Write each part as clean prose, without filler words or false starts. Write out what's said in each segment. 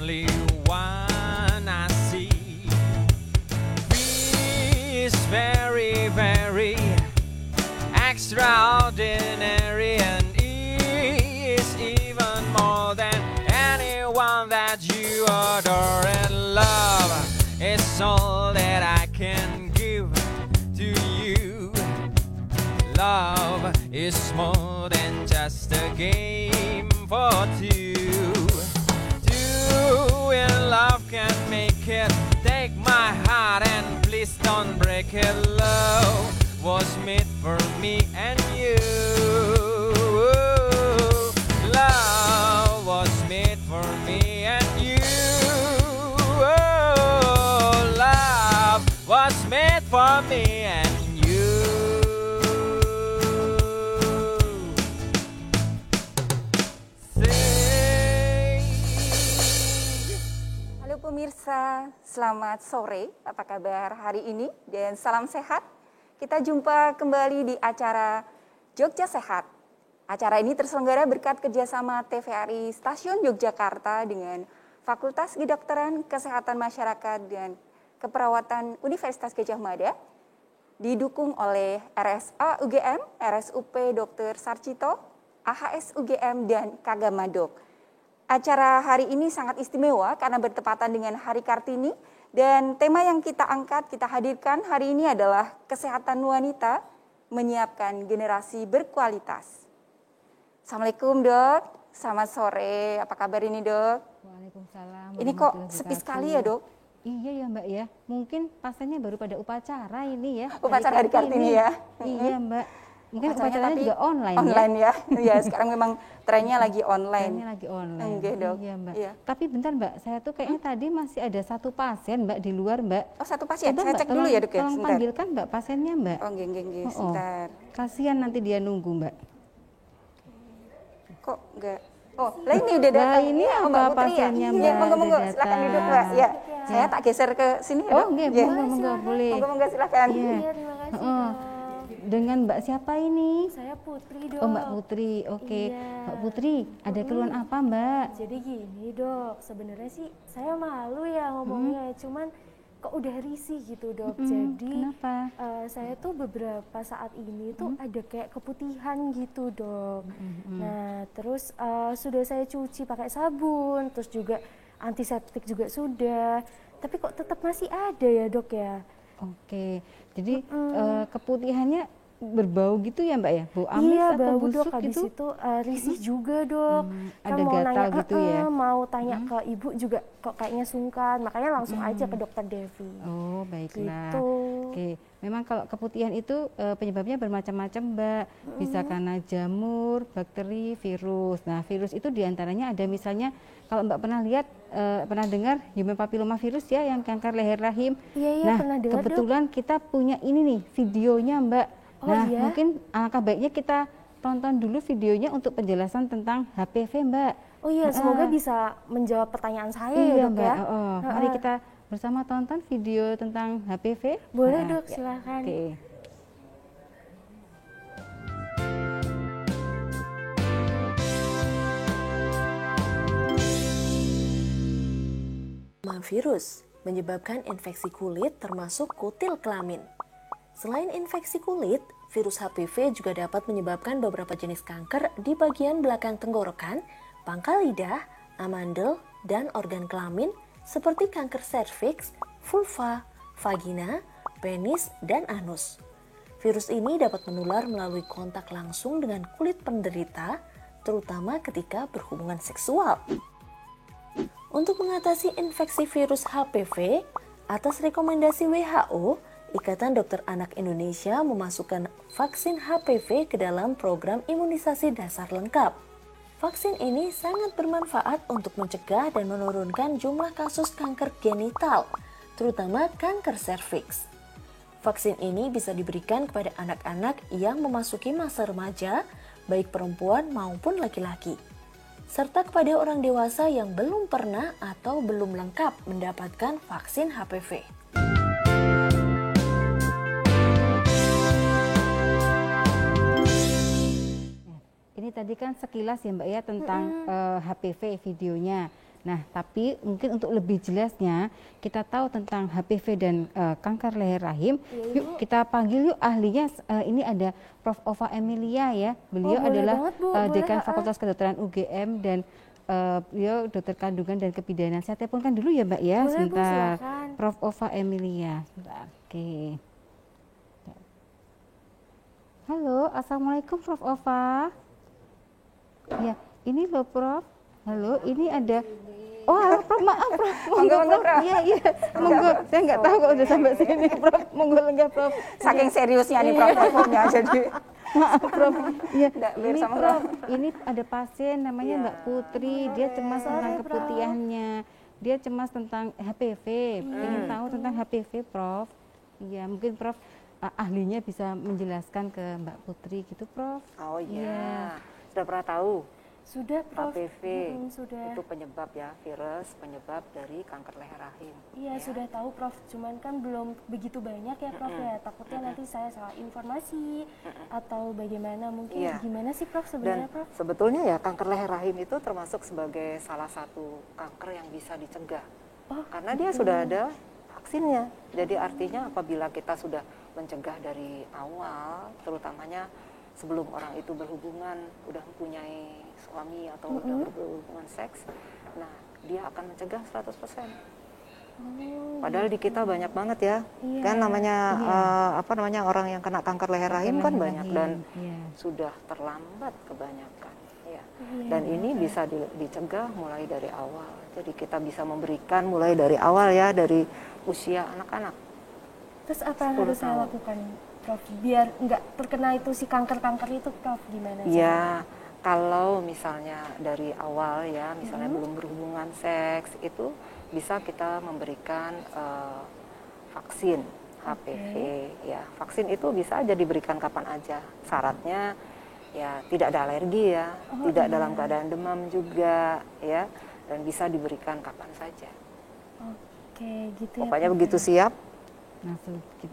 only one I see. He is very, very extraordinary, and he is even more than anyone that you adore. And love is all that I can give to you. Love is more than just a game for two. Two in love can make it. Take my heart and please don't break it. Love was made for me and you. Love was made for me and you. Love was made for me and you. Halo pemirsa, selamat sore. Apa kabar hari ini? Dan salam sehat. Kita jumpa kembali di acara Jogja Sehat. Acara ini terselenggara berkat kerjasama TVRI Stasiun Yogyakarta dengan Fakultas Kedokteran, Kesehatan Masyarakat, dan Keperawatan Universitas Gadjah Mada, didukung oleh RSA UGM, RSUP Dr. Sarjito, AHS UGM, dan Kagamadok. Acara hari ini sangat istimewa karena bertepatan dengan Hari Kartini, dan tema yang kita angkat, kita hadirkan hari ini adalah kesehatan wanita menyiapkan generasi berkualitas. Assalamualaikum dok, selamat sore, apa kabar ini dok? Waalaikumsalam. Ini kok sepi sekali ya dok? Iya ya mbak ya, mungkin pasiennya baru pada upacara ini ya. Upacara Hari Kartini ya? Iya mbak, mungkin Upacaranya upacaranya juga online ya? Ya sekarang memang trennya lagi online. Trennya lagi online. Oke dok. Iya mbak. Iya. Tapi bentar mbak, saya tuh kayaknya tadi masih ada satu pasien mbak di luar mbak. Oh satu pasien, Coba, saya mbak, cek dulu ya dok ya, tolong sebentar. panggilkan mbak pasiennya mbak. Oh nggih, sebentar. Kasihan nanti dia nunggu mbak. Kok enggak? Oh, lah ini udah datang. Nah, ini ya, apa Mbak Putri pasiennya, ya? Mbak? Iya, monggo Udah silakan datang. duduk Mbak. Ya, saya tak geser ke sini ya, Oh Dok? nggih, Ya. monggo boleh. Monggo silakan. Iya. Iya, terima kasih. Oh, dengan Mbak siapa ini? Saya Putri, Dok. Oh Mbak Putri, oke. Iya. Mbak Putri, ada keluhan apa Mbak? Jadi gini, Dok. Sebenarnya sih saya malu ya ngomongnya, cuman kok udah risih gitu, Dok. Jadi Kenapa? saya tuh beberapa saat ini tuh ada kayak keputihan gitu, Dok. Nah, terus sudah saya cuci pakai sabun, terus juga antiseptik juga sudah. Tapi kok tetap masih ada ya, Dok ya? Oke, jadi keputihannya berbau gitu ya Mbak ya? Bau amis Iya, atau bau, busuk Dok. Habis gitu? itu risih juga, Dok. Ada gatal gitu ya? Mau tanya ke ibu juga kok kayaknya sungkan, makanya langsung aja ke dokter Devi. Oh baiklah. Gitu. Oke, memang kalau keputihan itu penyebabnya bermacam-macam Mbak. Bisa karena jamur, bakteri, virus. Nah virus itu diantaranya ada misalnya kalau Mbak pernah lihat, pernah dengar human papilloma virus ya yang kanker leher rahim. Iya, Nah pernah dengar, Dok. kebetulan kita punya ini nih videonya Mbak. Oh, Nah iya? mungkin alangkah baiknya kita tonton dulu videonya untuk penjelasan tentang HPV Mbak. Oh iya, semoga bisa menjawab pertanyaan saya ya, Iya Dok Mbak, ya. mari kita bersama tonton video tentang HPV. Boleh, Nah, Dok, silakan. Oke. Virus menyebabkan infeksi kulit termasuk kutil kelamin. Selain infeksi kulit, virus HPV juga dapat menyebabkan beberapa jenis kanker di bagian belakang tenggorokan, pangkal lidah, amandel, dan organ kelamin seperti kanker serviks, vulva, vagina, penis, dan anus. Virus ini dapat menular melalui kontak langsung dengan kulit penderita, terutama ketika berhubungan seksual. Untuk mengatasi infeksi virus HPV, atas rekomendasi WHO, Ikatan Dokter Anak Indonesia memasukkan vaksin HPV ke dalam program imunisasi dasar lengkap. Vaksin ini sangat bermanfaat untuk mencegah dan menurunkan jumlah kasus kanker genital, terutama kanker serviks. Vaksin ini bisa diberikan kepada anak-anak yang memasuki masa remaja, baik perempuan maupun laki-laki, serta kepada orang dewasa yang belum pernah atau belum lengkap mendapatkan vaksin HPV. Ini tadi kan sekilas ya Mbak ya tentang HPV videonya. Nah, tapi mungkin untuk lebih jelasnya kita tahu tentang HPV dan kanker leher rahim. Yuk kita panggil yuk ahlinya. Ini ada Prof. Ova Emilia ya. Beliau adalah Dekan Fakultas Kedokteran UGM dan beliau dokter kandungan dan kebidanan. Saya teleponkan dulu ya Mbak ya. Boleh, sebentar. Bu, Prof. Ova Emilia. Sebentar. Oke. Halo, assalamualaikum Prof. Ova. Ya, ini loh Prof. Halo, ini ada. Oh, Prof, maaf Prof. Monggo, Prof. Iya, monggo. Saya nggak tahu kalau udah sampai sini Prof. Monggo lenggah Prof. Saking seriusnya nih Prof teleponnya jadi. Maaf Prof. Iya, ini sama Prof. Ini ada pasien namanya Mbak Putri. Dia cemas tentang keputihannya. Dia cemas tentang HPV. Ingin tahu tentang HPV Prof. Iya, mungkin Prof ahlinya bisa menjelaskan ke Mbak Putri gitu Prof. Oh iya. Sudah pernah tahu? Sudah Prof. HPV sudah. itu penyebab ya, virus penyebab dari kanker leher rahim. Iya, sudah tahu Prof. Cuman kan belum begitu banyak ya Prof ya. Takutnya nanti saya salah informasi atau bagaimana, mungkin gimana sih Prof sebenarnya Prof? Sebetulnya ya kanker leher rahim itu termasuk sebagai salah satu kanker yang bisa dicegah. Karena dia sudah ada vaksinnya. Jadi artinya apabila kita sudah mencegah dari awal, terutamanya sebelum orang itu berhubungan, udah mempunyai suami atau udah berhubungan seks, nah dia akan mencegah 100%. Padahal di kita banyak banget ya, kan namanya orang yang kena kanker leher rahim kan banyak dan sudah terlambat kebanyakan. Ya. Dan ini bisa dicegah mulai dari awal. Jadi kita bisa memberikan mulai dari awal ya, dari usia anak-anak. Terus apa yang harus saya lakukan Prof, biar nggak terkena itu si kanker-kanker itu Prof, gimana? Ya, kalau misalnya dari awal ya, misalnya belum berhubungan seks, itu bisa kita memberikan vaksin HPV. Ya, vaksin itu bisa aja diberikan kapan aja. Syaratnya ya tidak ada alergi ya, tidak dalam keadaan demam juga ya, dan bisa diberikan kapan saja. Oke, gitu. Pokoknya begitu siap.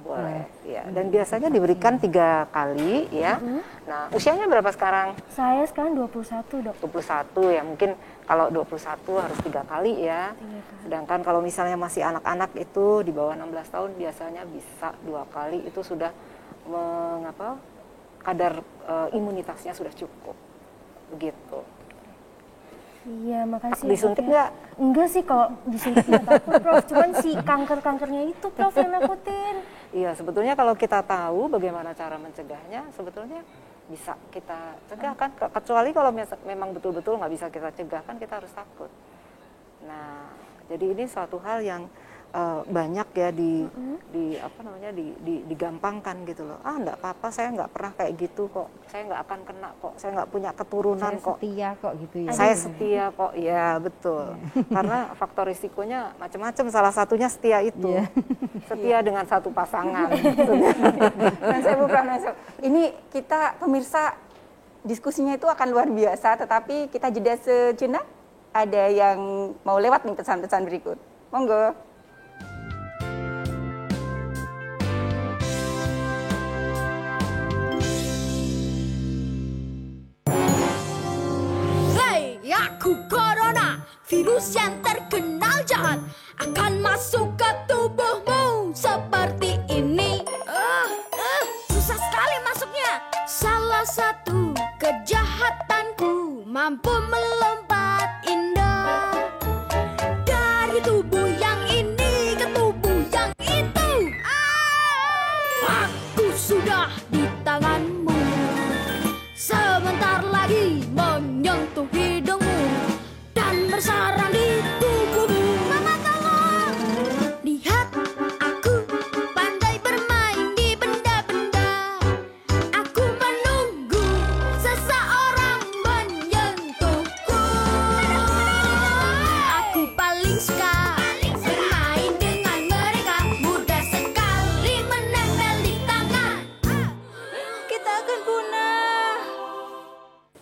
Boleh ya, dan biasanya diberikan 3 kali ya. Nah, usianya berapa sekarang? Saya sekarang 21 Dok. 21 ya, mungkin kalau 21 harus 3 kali ya. Sedangkan kalau misalnya masih anak-anak itu di bawah 16 tahun biasanya bisa 2 kali, itu sudah kadar imunitasnya sudah cukup. Begitu. Iya, makasih. Disuntik nggak? Enggak sih, kalau disuntik nggak takut Prof, cuman si kanker-kankernya itu Prof yang nakutin. Iya, sebetulnya kalau kita tahu bagaimana cara mencegahnya, sebetulnya bisa kita cegah kan. Kecuali kalau memang betul-betul nggak bisa kita cegah kan, kita harus takut. Nah, jadi ini suatu hal yang banyak ya digampangkan gitu loh. Enggak apa-apa, saya nggak pernah kayak gitu kok. Saya nggak akan kena kok. Saya nggak punya keturunan kok. Saya setia kok gitu ya. Saya setia kok. Ya, betul. Karena faktor risikonya macam-macam. Salah satunya setia itu. Setia dengan satu pasangan. Ini kita pemirsa diskusinya itu akan luar biasa, tetapi kita jeda sejenak. Ada yang mau lewat nih pesan-pesan berikut. Monggo. Aku corona, virus yang terkenal jahat, akan masuk ke tubuhmu seperti ini. Susah sekali masuknya. Salah satu kejahatanku mampu melompat indah dari tubuh yang ini ke tubuh yang itu. Aku sudah di tanganmu, sebentar lagi menyentuh hidungmu dan bersarang di tubuhmu. Mama tolong, lihat aku pandai bermain di benda-benda. Aku menunggu seseorang menyentuhku. Aku paling suka bermain dengan mereka, mudah sekali menempel di tangan. Kita akan punah.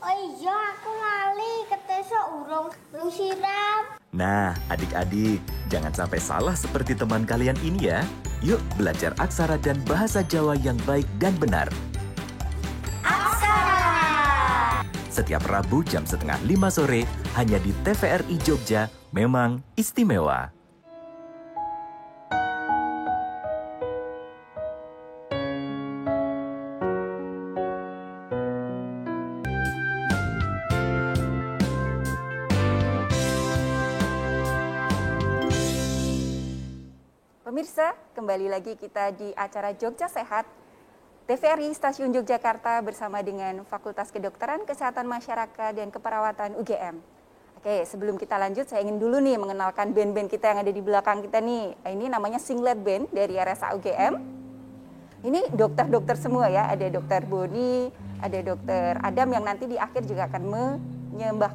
Oh iya, aku lali ketesok urung siram. Nah, adik-adik, jangan sampai salah seperti teman kalian ini ya. Yuk belajar aksara dan bahasa Jawa yang baik dan benar. Aksara. setiap Rabu jam 4:30 sore hanya di TVRI Jogja, memang istimewa. Pemirsa, kembali lagi kita di acara Jogja Sehat, TVRI Stasiun Yogyakarta bersama dengan Fakultas Kedokteran Kesehatan Masyarakat dan Keperawatan UGM. Oke, sebelum kita lanjut, saya ingin dulu nih mengenalkan band-band kita yang ada di belakang kita nih. Ini namanya Singlet Band dari RSA UGM. Ini dokter-dokter semua ya, ada dokter Boni, ada dokter Adam yang nanti di akhir juga akan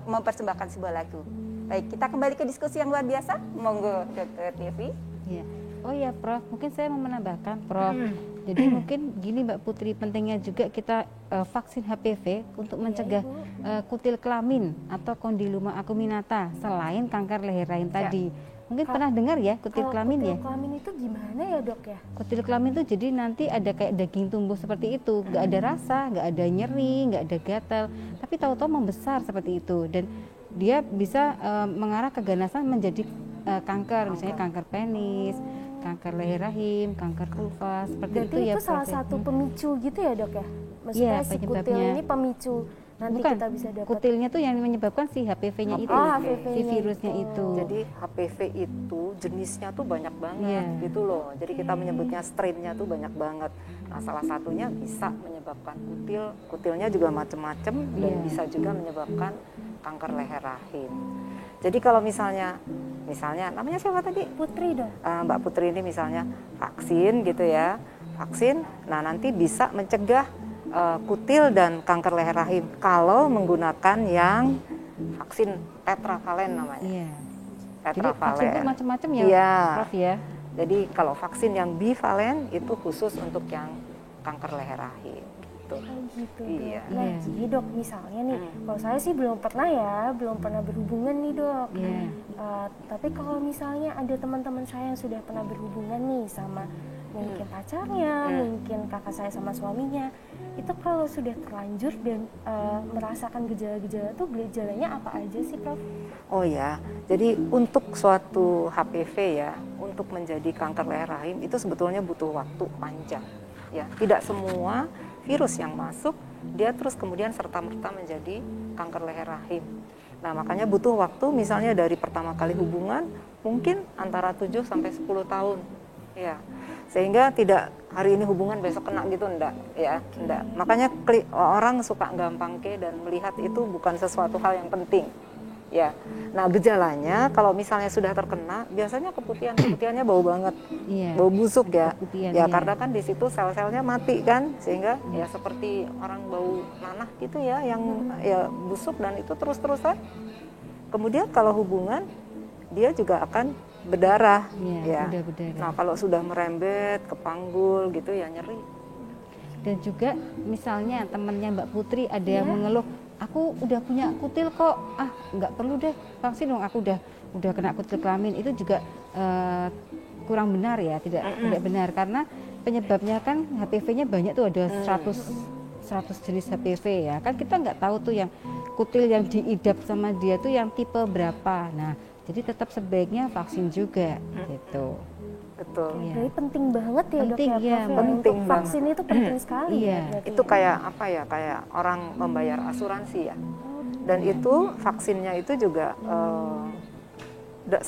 mempersembahkan sebuah lagu. Baik, kita kembali ke diskusi yang luar biasa. Monggo, Dokter Devi. Ya. Oh ya Prof, mungkin saya mau menambahkan Prof. Jadi mungkin gini Mbak Putri, pentingnya juga kita vaksin HPV untuk mencegah kutil kelamin atau kondiloma acuminata selain kanker leher rahim tadi. Mungkin pernah dengar ya kutil kelamin ya? Kutil kelamin itu gimana ya Dok ya? Kutil kelamin itu jadi nanti ada kayak daging tumbuh seperti itu, nggak ada rasa, nggak ada nyeri, nggak ada gatal, tapi tahu-tahu membesar seperti itu dan dia bisa mengarah keganasan menjadi kanker, misalnya kanker penis, kanker leher rahim, kanker vulva, seperti berarti itu ya. Itu salah satu pemicu gitu ya Dok ya? Maksudnya si kutil ini pemicu nanti bukan, kita bisa dapat. kutilnya tuh yang menyebabkan si HPV-nya itu, si virusnya itu. Jadi HPV itu jenisnya tuh banyak banget gitu loh. Jadi kita menyebutnya strain-nya tuh banyak banget. Nah, salah satunya bisa menyebabkan kutil, kutilnya juga macam-macam dan bisa juga menyebabkan kanker leher rahim. Jadi kalau misalnya namanya siapa tadi? Putri dong. Mbak Putri ini misalnya vaksin gitu ya, vaksin. Nah nanti bisa mencegah kutil dan kanker leher rahim kalau menggunakan yang vaksin tetravalen namanya. Iya. Tetravalen. Jadi vaksin itu macam-macam ya, Prof ya. Jadi kalau vaksin yang bivalen itu khusus untuk yang kanker leher rahim. Gitu. Gitu. Iya. Nah, jadi Dok misalnya nih, kalau saya sih belum pernah berhubungan nih Dok. Tapi kalau misalnya ada teman-teman saya yang sudah pernah berhubungan nih sama mungkin pacarnya, mungkin kakak saya sama suaminya, itu kalau sudah terlanjur dan merasakan gejala-gejala tuh gejalanya apa aja sih Prof? Oh ya, jadi untuk suatu HPV ya, untuk menjadi kanker leher rahim itu sebetulnya butuh waktu panjang. Ya, tidak semua virus yang masuk dia terus kemudian serta-merta menjadi kanker leher rahim. Nah, makanya butuh waktu misalnya dari pertama kali hubungan mungkin antara 7 sampai 10 tahun. Ya. Sehingga tidak hari ini hubungan besok kena gitu enggak, ya, enggak. Makanya orang suka gampang dan melihat itu bukan sesuatu hal yang penting. Ya. Nah, gejalanya kalau misalnya sudah terkena, biasanya keputihannya bau banget. Bau busuk ya. Ya, karena kan di situ sel-selnya mati kan, sehingga ya seperti orang bau nanah gitu ya, yang ya busuk dan itu terus-terusan. Kemudian kalau hubungan dia juga akan berdarah. Ya. Nah, kalau sudah merembet ke panggul gitu ya nyeri. Dan juga misalnya temannya Mbak Putri ada yang mengeluh, aku udah punya kutil kok, nggak perlu deh vaksin dong, aku udah kena kutil kelamin. Itu juga kurang benar ya, tidak benar karena penyebabnya kan HPV-nya banyak tuh, ada 100 jenis HPV ya. Kan kita nggak tahu tuh yang kutil yang diidap sama dia tuh yang tipe berapa. Nah, jadi tetap sebaiknya vaksin juga gitu. Betul. Jadi penting banget ya Dok ya, penting banget. Vaksin itu penting sekali. Itu kayak apa ya? Kayak orang membayar asuransi ya. Dan itu vaksinnya itu juga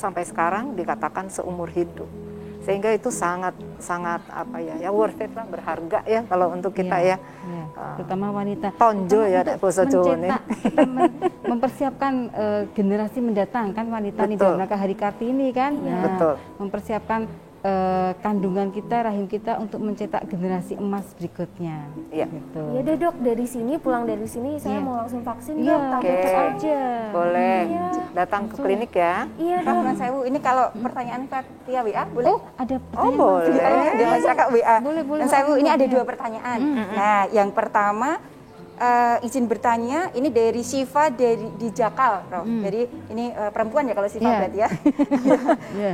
sampai sekarang dikatakan seumur hidup. Sehingga itu sangat apa ya worth it lah, berharga ya kalau untuk kita ya. Terutama wanita. Tonjo ya bahasa Jawa nih. Mempersiapkan generasi mendatang kan wanita nih dalam rangka Hari Kartini kan. Betul. Mempersiapkan kandungan kita, rahim kita untuk mencetak generasi emas berikutnya. Gitu. Ya deh Dok, pulang dari sini saya mau langsung vaksin Dok, Oke. aja. Boleh. Datang ke klinik ya. Iya Dok. Mas Sewu, ini kalau pertanyaan via WA boleh? Oh, ada pertanyaan. Boleh. Di masyarakat WA. Boleh. Mas Sewu, ini ada 2 pertanyaan. Nah, yang pertama izin bertanya, ini dari Siva di Jakal, Prof. Jadi ini perempuan ya kalau Siva berarti ya.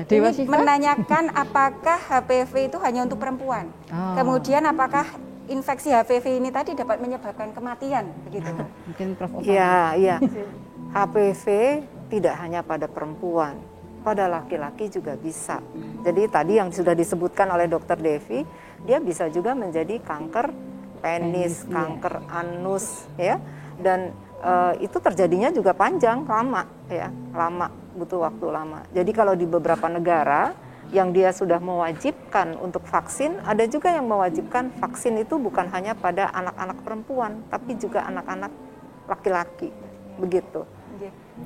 Ini menanyakan apakah HPV itu hanya untuk perempuan. Kemudian apakah infeksi HPV ini tadi dapat menyebabkan kematian, begitu? Mungkin Prof. Oka. Iya. HPV tidak hanya pada perempuan, pada laki-laki juga bisa. Jadi tadi yang sudah disebutkan oleh Dr. Devi, dia bisa juga menjadi kanker penis, kanker anus, ya. Dan itu terjadinya juga panjang, lama, ya, butuh waktu lama. Jadi kalau di beberapa negara yang dia sudah mewajibkan untuk vaksin, ada juga yang mewajibkan vaksin itu bukan hanya pada anak-anak perempuan, tapi juga anak-anak laki-laki, begitu.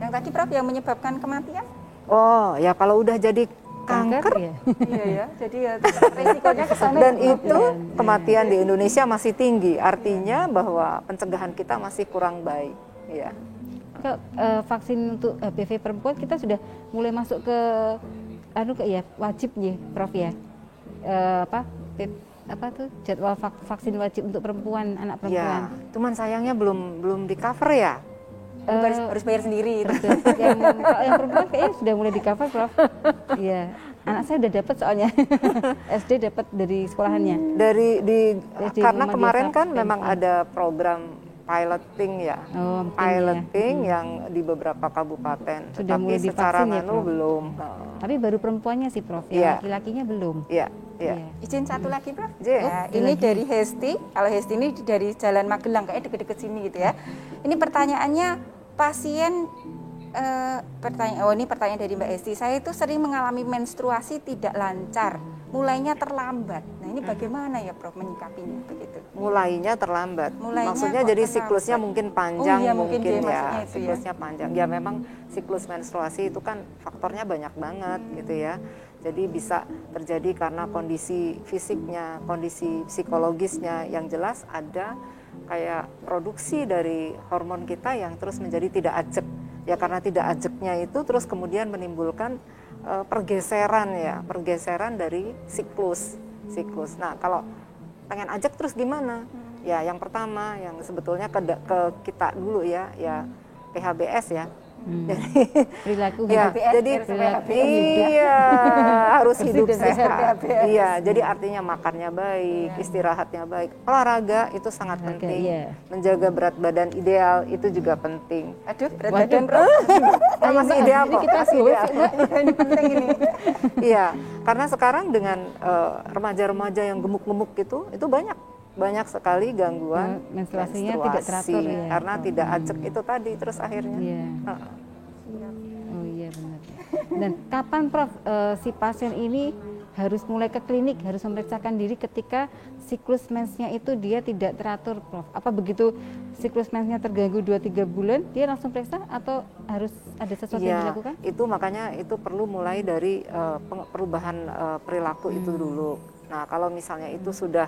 Yang tadi Prof yang menyebabkan kematian? Oh ya, kalau udah jadi kanker, ya. Iya ya, jadi ya resikonya ke sana. dan itu kematian di Indonesia masih tinggi, artinya bahwa pencegahan kita masih kurang baik. Ya. Vaksin untuk HPV perempuan kita sudah mulai masuk ke ya wajib nih Prof ya. Apa tuh jadwal vaksin wajib untuk perempuan, anak perempuan. Ya, cuman sayangnya belum di cover ya. Harus bayar sendiri. Kalau yang perempuan kayaknya sudah mulai di cover Prof. Iya, anak saya udah dapat soalnya SD dapat dari sekolahannya. Karena kemarin kan memang ada program piloting ya, piloting yang di beberapa kabupaten. Sudah tapi mulai secara divaksin ya, Prof? belum. Tapi baru perempuannya sih Prof, yang laki-lakinya belum. Iya. Izin satu lagi Prof. Ya, ini dari Hesti. Kalau Hesti ini dari Jalan Magelang, kayak deket-deket sini gitu ya. Ini pertanyaannya pasien. Ini pertanyaan dari Mbak Hesti. Saya itu sering mengalami menstruasi tidak lancar, mulainya terlambat. Nah ini bagaimana ya Prof menyikapinya begitu? Mulainya terlambat. Maksudnya jadi siklusnya mungkin panjang, mungkin ya siklusnya panjang. Ya memang siklus menstruasi itu kan faktornya banyak banget gitu ya. Jadi bisa terjadi karena kondisi fisiknya, kondisi psikologisnya. Yang jelas ada kayak produksi dari hormon kita yang terus menjadi tidak ajek. Ya karena tidak ajeknya itu terus kemudian menimbulkan pergeseran dari siklus. Nah kalau pengen ajek terus gimana? Ya yang pertama yang sebetulnya ke kita dulu ya PHBS ya. Jadi perilaku HBS, jadi harus hidup sehat. Iya, jadi artinya makannya baik, istirahatnya baik, olahraga itu sangat penting. Menjaga berat badan ideal itu juga penting. Aduh, berat badan Prof. Masih ideal kok. Kita ini penting ini. Iya, karena sekarang dengan remaja-remaja yang gemuk-gemuk itu banyak sekali gangguan menstruasinya tidak teratur ya. Karena tidak ajek itu tadi terus akhirnya. Iya. Oh iya benar. Dan kapan Prof si pasien ini harus mulai ke klinik, harus memeriksakan diri ketika siklus mensnya itu dia tidak teratur Prof? Apa begitu siklus mensnya terganggu 2-3 bulan dia langsung periksa atau harus ada sesuatu yang dilakukan? Itu makanya itu perlu mulai dari perubahan perilaku itu dulu. Nah kalau misalnya itu sudah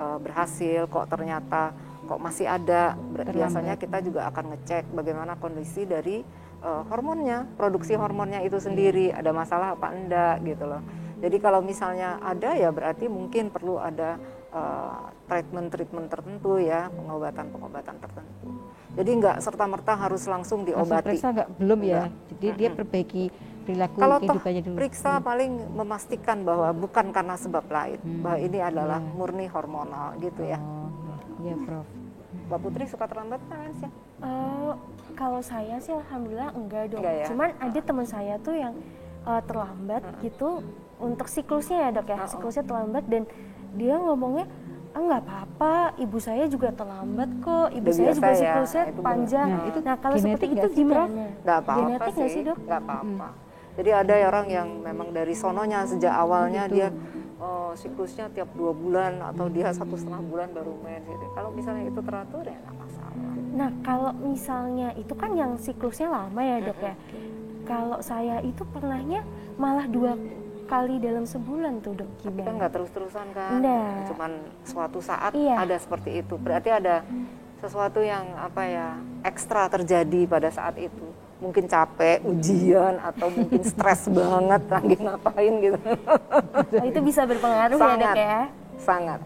berhasil kok ternyata kok masih ada, biasanya kita juga akan ngecek bagaimana kondisi dari hormonnya, produksi hormonnya itu sendiri, ada masalah apa enggak gitu loh. Jadi kalau misalnya ada ya berarti mungkin perlu ada treatment tertentu ya, pengobatan tertentu. Jadi enggak serta-merta harus langsung diobati. Periksa belum ya, jadi dia perbaiki perilaku kalau kehidupannya dulu. Periksa paling memastikan bahwa bukan karena sebab lain, bahwa ini adalah murni hormonal gitu ya. Iya Prof. Mbak Putri suka terlambat kan sih? Kalau saya sih alhamdulillah enggak dong. Enggak ya? Cuman ada teman saya tuh yang terlambat gitu untuk siklusnya ya Dok ya. Siklusnya terlambat dan dia ngomongnya enggak apa-apa, ibu saya juga terlambat kok. Ibu saya juga siklusnya panjang. Nah, kalau seperti itu gimana? Enggak apa-apa Genetik nggak sih Dok? Enggak apa-apa. Jadi ada orang yang memang dari sononya sejak awalnya dia siklusnya tiap 2 bulan atau dia 1,5 bulan baru mens gitu. Kalau misalnya itu teratur ya enggak masalah. Nah, kalau misalnya itu kan yang siklusnya lama ya Dok ya. Kalau saya itu pernahnya malah 2 kali dalam sebulan tuh Dok. Gimana? Tapi kan nggak terus-terusan kan? Enggak. Cuman suatu saat ada seperti itu. Berarti ada sesuatu yang ekstra terjadi pada saat itu. Mungkin capek, ujian, atau mungkin stres banget lagi ngapain gitu. Itu bisa berpengaruh ya Dok ya? Sangat.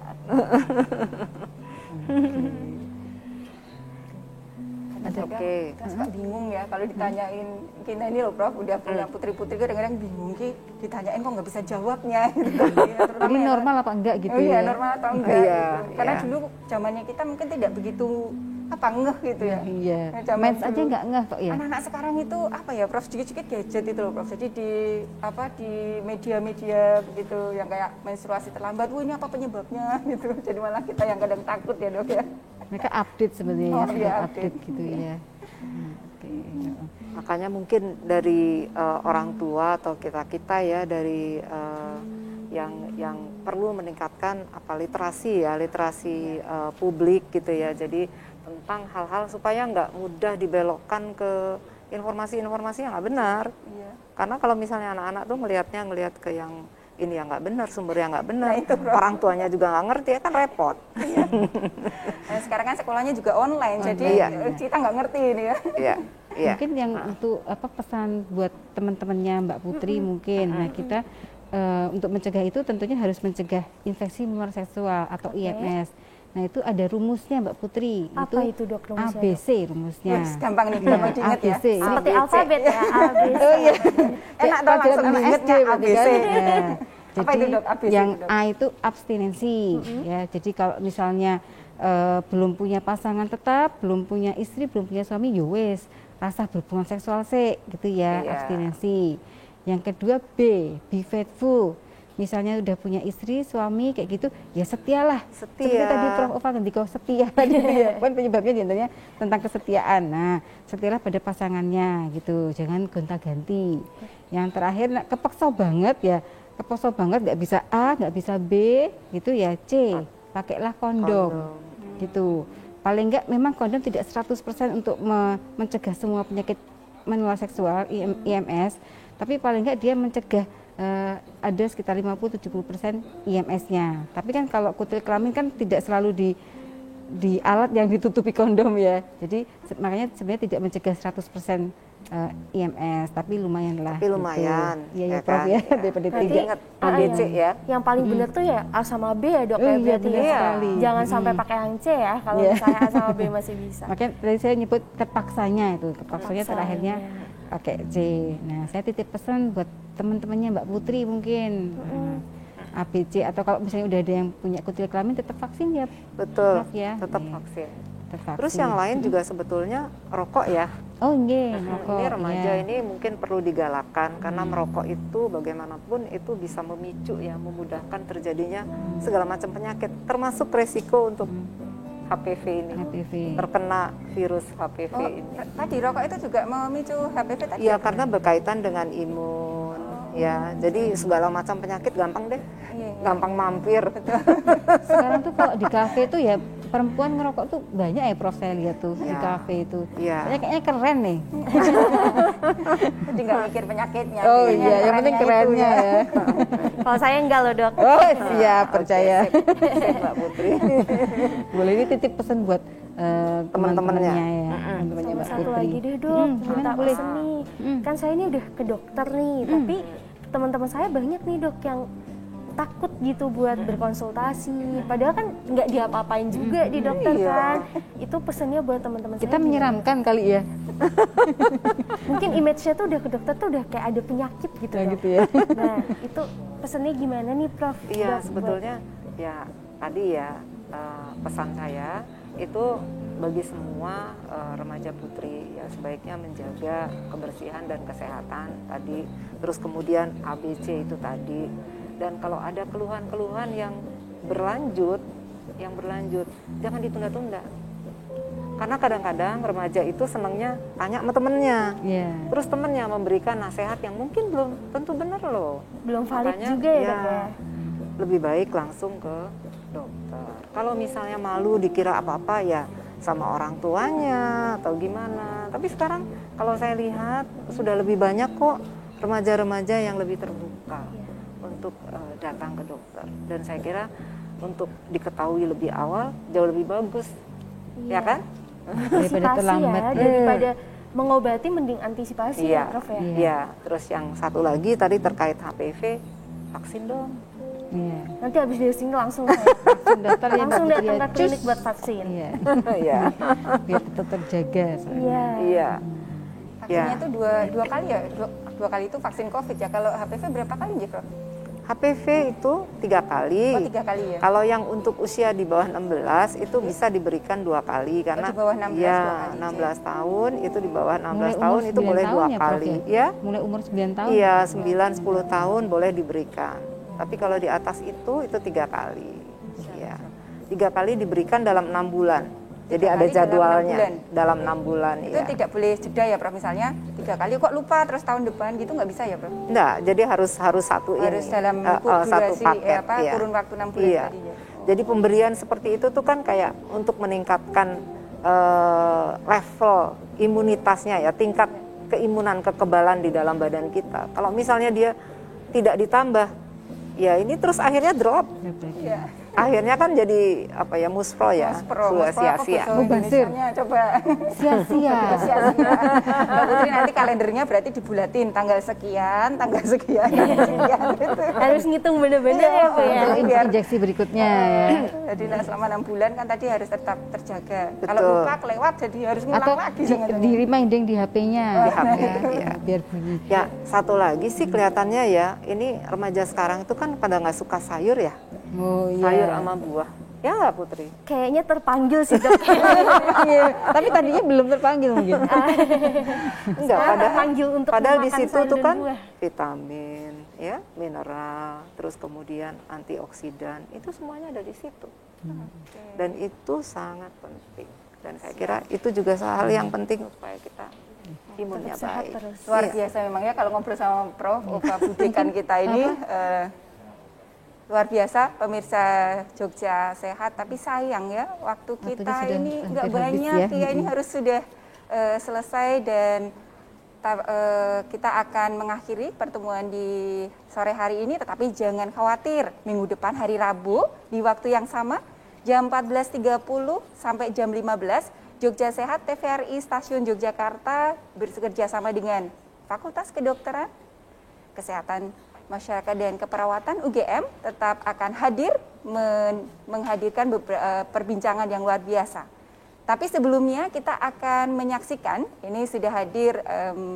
Oke. Kita suka bingung ya kalau ditanyain kita ini loh Prof, udah punya putri-putri kadang-kadang bingung Ki, ditanyain kok nggak bisa jawabnya gitu. Ya, Ini normal apa enggak gitu iya, ya? normal atau enggak Iya, gitu. Karena iya. dulu zamannya kita mungkin tidak begitu ngeh gitu ya. Iya. Nah, zaman Mens aja dulu, nggak ngeh kok ya. Anak-anak sekarang itu apa ya Prof, sedikit-sedikit gadget itu loh Prof. Jadi di media-media begitu yang kayak menstruasi terlambat, ini apa penyebabnya gitu. Jadi malah kita yang kadang takut ya Dok ya. Mereka update sebenarnya Oh, ya, iya, update gitu ya. Oke. Makanya mungkin dari orang tua atau kita ya dari yang perlu meningkatkan literasi publik gitu ya. Jadi tentang hal-hal supaya nggak mudah dibelokkan ke informasi-informasi yang nggak benar. Iya. Karena kalau misalnya anak-anak tuh ngelihat ke yang ini yang nggak benar, sumber yang nggak benar, Nah, itu, Bro. orang tuanya juga nggak ngerti ya kan repot. Nah, sekarang kan sekolahnya juga online, jadi Iya. kita nggak ngerti ini ya. Iya, iya. Mungkin yang untuk pesan buat teman-temannya Mbak Putri mungkin. Nah, kita untuk mencegah itu tentunya harus mencegah infeksi menular seksual atau IMS. Nah, itu ada rumusnya Mbak Putri. Apa itu, Dok, rumusnya, ABC rumusnya. Wes, gampang nih, gampang diinget ya. ABC. Seperti alfabet ya, ABC. Oh iya. Enak dong langsung Pelajaran ingetnya SD, ABC. Nah, Apa jadi itu, Dok, ABC yang itu, Dok? A itu abstinensi ya. Jadi kalau misalnya belum punya pasangan tetap, belum punya istri, belum punya suami, ya wes rasa berhubungan seksual sih gitu ya, Iya. abstinensi. Yang kedua B, be faithful. Misalnya udah punya istri, suami kayak gitu, ya setialah. Setia. Seperti tadi Prof Ova nanti kau setia tadi ya. Kan penyebabnya diantaranya tentang kesetiaan. Nah, setialah pada pasangannya gitu, jangan gonta-ganti. Yang terakhir, nah, kepeksa banget nggak bisa A, nggak bisa B, gitu ya C. Pakailah kondom. Gitu. Paling enggak memang kondom tidak 100% untuk mencegah semua penyakit menular seksual IMS, tapi paling enggak dia mencegah ada sekitar 50-70% IMS-nya. Tapi kan kalau kutil kelamin kan tidak selalu di alat yang ditutupi kondom ya. Jadi makanya sebenarnya tidak mencegah 100% IMS, tapi lumayan lah. Tapi lumayan, Gitu. Iya ya, ya Prof kan? ya, Ya. daripada Berarti tidak. ingat ABC ya. Yang paling benar tuh ya A sama B ya, Dok, Oh, ya iya, berarti benar ya. sekali. Jangan sampai pakai yang C ya, kalau Iya. misalnya A sama B masih bisa. Makanya tadi saya nyebut terpaksanya itu, terpaksanya Terpaksa, terakhirnya iya. pakai C. Nah, saya titip pesan buat teman-temannya Mbak Putri mungkin. ABC atau kalau misalnya udah ada yang punya kutil kelamin tetap vaksin ya. Betul, Prof, ya. tetap Iya. vaksin. Tetap vaksin. Terus yang lain juga sebetulnya rokok ya. Oh, nggih, rokok. Ini remaja iya. ini mungkin perlu digalakkan karena merokok itu bagaimanapun itu bisa memicu ya, memudahkan terjadinya segala macam penyakit, termasuk resiko untuk HPV ini, HPV. terkena virus HPV Oh, ini. tadi rokok itu juga memicu HPV tadi? Iya, karena berkaitan dengan imun. Ya, jadi segala macam penyakit gampang deh, Iya, iya. gampang mampir. Sekarang tuh kalau di kafe tuh ya perempuan ngerokok tuh banyak ya Prof, saya lihat tuh di Ya. kafe itu. Iya. Kayaknya keren nih. Jadi nggak mikir penyakitnya. Oh mikirnya iya, yang penting itu kerennya ya. Kalau saya enggak loh, Dok. Oh siap, percaya. Sip, Mbak Putri. Boleh ini titip pesan buat Teman-temannya. ya, teman-temannya Sama Mbak satu Putri. lagi deh, Dok, gimana minta boleh? pesen nih. Kan saya ini udah ke dokter nih, tapi teman-teman saya banyak nih, Dok, yang takut gitu buat berkonsultasi. Padahal kan nggak diapa-apain juga di dokter kan. Itu pesannya buat teman-teman saya. Kita gimana? menyeramkan kali ya. Mungkin image-nya tuh udah ke dokter tuh udah kayak ada penyakit gitu, Nah, Dok. gitu ya. Nah, itu pesannya gimana nih, Prof? Iya, Dok, sebetulnya ya tadi ya pesan saya itu bagi semua remaja putri ya sebaiknya menjaga kebersihan dan kesehatan tadi, terus kemudian ABC itu tadi, dan kalau ada keluhan-keluhan yang berlanjut jangan ditunda-tunda, karena kadang-kadang remaja itu senangnya tanya sama temennya, Iya. terus temennya memberikan nasihat yang mungkin belum tentu benar loh. Belum valid Makanya, juga ya, Dok ya. lebih baik langsung ke dokter. Kalau misalnya malu dikira apa-apa ya sama orang tuanya atau gimana. Tapi sekarang kalau saya lihat sudah lebih banyak kok remaja-remaja yang lebih terbuka untuk datang ke dokter. Dan saya kira untuk diketahui lebih awal jauh lebih bagus. Ya kan? Daripada Antisipasi terlambat. ya, daripada mengobati mending antisipasi ya, Iya, Prof ya. iya. Terus yang satu lagi tadi terkait HPV, vaksin dong. Iya. Nanti habis dari sini langsung Daftar ya, langsung Mbak datang Putri, ke ya. klinik Cus. buat vaksin. Iya. Iya. Biar tetap terjaga. soalnya. Iya. Iya. Vaksinnya Ya. itu dua kali ya, dua kali itu vaksin COVID ya. Kalau HPV berapa kali nih, Prof? HPV itu 3 kali. Oh, 3 kali ya. Kalau yang untuk usia di bawah 16 itu bisa diberikan 2 kali karena di bawah 16 ya, 2 kali. 16 tahun itu di bawah 16 Mulai umur tahun itu 9 boleh 2 tahun ya, Prof, kali. ya? Ya. Mulai umur 9 tahun. Iya, 9-10 tahun boleh diberikan. Tapi kalau di atas itu 3 kali. Ya. 3 kali diberikan dalam 6 bulan. Jadi 3 ada kali dalam 6 jadwalnya bulan. dalam 6 bulan. Itu Ya. tidak boleh jeda ya, Prof? Misalnya 3 kali kok lupa terus tahun depan gitu nggak bisa ya, Prof? Enggak, jadi harus satu Harus ini. dalam satu durasi paket. Iya. kurun waktu 6 bulan Iya. tadi ya. Jadi pemberian seperti itu tuh kan kayak untuk meningkatkan level imunitasnya ya, tingkat keimunan, kekebalan di dalam badan kita. Kalau misalnya dia tidak ditambah, ya ini terus akhirnya drop. Iya. Akhirnya kan jadi apa ya, muspro ya, sia-sia. Indonesianya coba Sia-sia. sia-sia. Mbak Putri nanti kalendernya berarti dibulatin tanggal sekian gitu. Harus ngitung bener-bener ya, Bu ya. Untuk injeksi berikutnya ya. Jadi selama 6 bulan kan tadi harus tetap terjaga. Betul. Kalau lupa kelewat jadi harus ngulang Atau lagi. di reminding di HP-nya. Di HP, ya. iya. Biar bunyi. Ya, satu lagi sih kelihatannya ya, ini remaja sekarang itu kan pada nggak suka sayur ya, Oh sayur iya. sama buah. Ya nggak, Putri? Kayaknya terpanggil sih, Dok. Iya, tapi tadinya belum terpanggil mungkin. Enggak, terpanggil untuk padahal di memakan situ sayur tuh dan kan buah. vitamin, ya, mineral, terus kemudian antioksidan, itu semuanya ada di situ. Dan itu sangat penting. Dan saya kira itu juga hal yang penting supaya kita imunnya sehat baik. terus. Luar Iya. biasa memang ya kalau ngobrol sama Prof. Oka Budekan kita ini luar biasa pemirsa Jogja Sehat, tapi sayang ya waktu kita sudah ini nggak hampir habis banyak ya. ya, ini harus sudah selesai dan kita akan mengakhiri pertemuan di sore hari ini, tetapi jangan khawatir, minggu depan hari Rabu di waktu yang sama jam 14.30 sampai jam 15 Jogja Sehat TVRI Stasiun Yogyakarta bekerja sama dengan Fakultas Kedokteran, Kesehatan Masyarakat dan Keperawatan UGM tetap akan hadir menghadirkan perbincangan yang luar biasa. Tapi sebelumnya kita akan menyaksikan, ini sudah hadir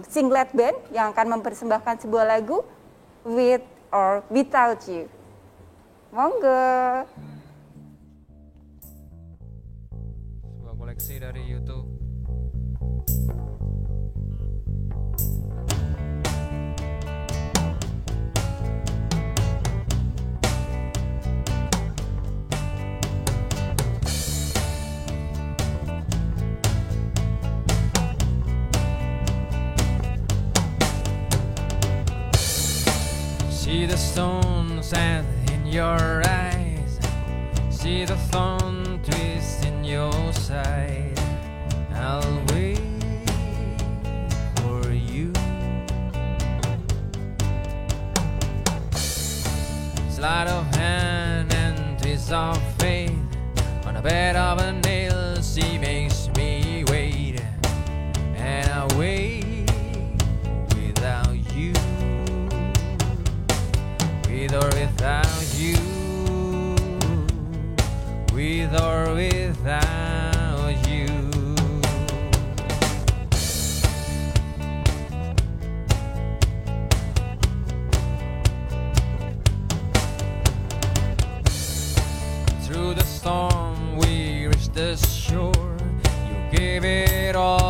Singlet Band yang akan mempersembahkan sebuah lagu With or Without You. Monggo. Sebuah koleksi dari YouTube. See the stone set in your eyes, see the thorn twist in your side. I'll wait for you. Sleight of hand and twist of fate, on a bed of a nail she makes me wait, and I wait without you. With or without you, with or without you. Through the storm we reached the shore. You gave it all